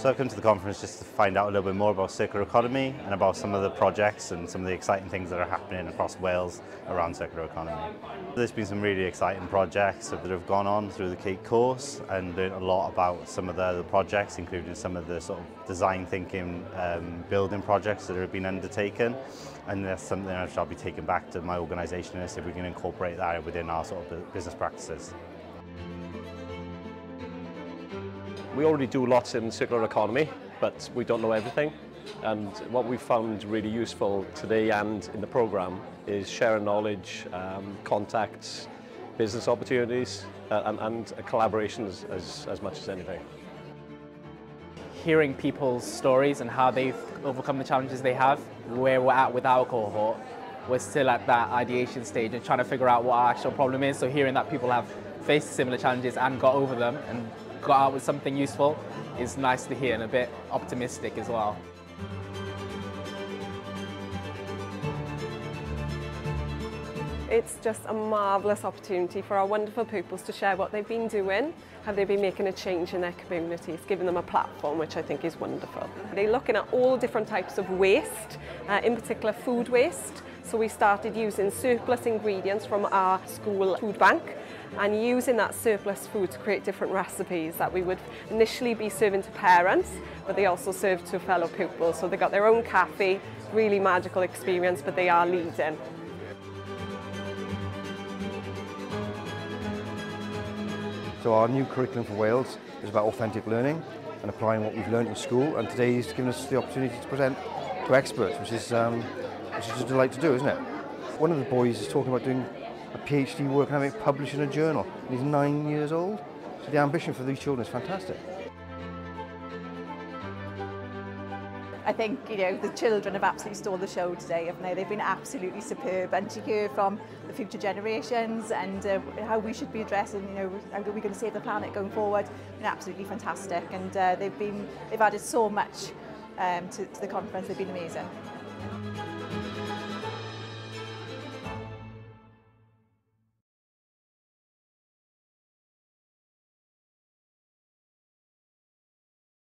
So I've come to the conference just to find out a little bit more about circular economy and about some of the projects and some of the exciting things that are happening across Wales around circular economy. There's been some really exciting projects that have gone on through the CEIC course and learned a lot about some of the projects, including some of the sort of design thinking building projects that have been undertaken. And that's something I shall be taking back to my organisation and see if we can incorporate that within our sort of business practices. We already do lots in circular economy, but we don't know everything. And what we found really useful today and in the programme is sharing knowledge, contacts, business opportunities, and collaborations as much as anything. Hearing people's stories and how they've overcome the challenges they have, where we're at with our cohort, we're still at that ideation stage and trying to figure out what our actual problem is. So hearing that people have faced similar challenges and got over them and got out with something useful is nice to hear and a bit optimistic as well. It's just a marvellous opportunity for our wonderful pupils to share what they've been doing, how they've been making a change in their communities, giving them a platform, which I think is wonderful. They're looking at all different types of waste, in particular food waste. So we started using surplus ingredients from our school food bank and using that surplus food to create different recipes that we would initially be serving to parents, but they also serve to fellow pupils. So they got their own cafe, really magical experience, but they are leading. So our new curriculum for Wales is about authentic learning and applying what we've learned in school, and today he's given us the opportunity to present to experts, which is a delight to do, isn't it? One of the boys is talking about doing a PhD work and having it published in a journal, and he's 9 years old. So the ambition for these children is fantastic. I think, the children have absolutely stole the show today, haven't they? They've been absolutely superb, and to hear from the future generations and how we should be addressing, how are we going to save the planet going forward, been absolutely fantastic, and they've added so much to the conference. They've been amazing.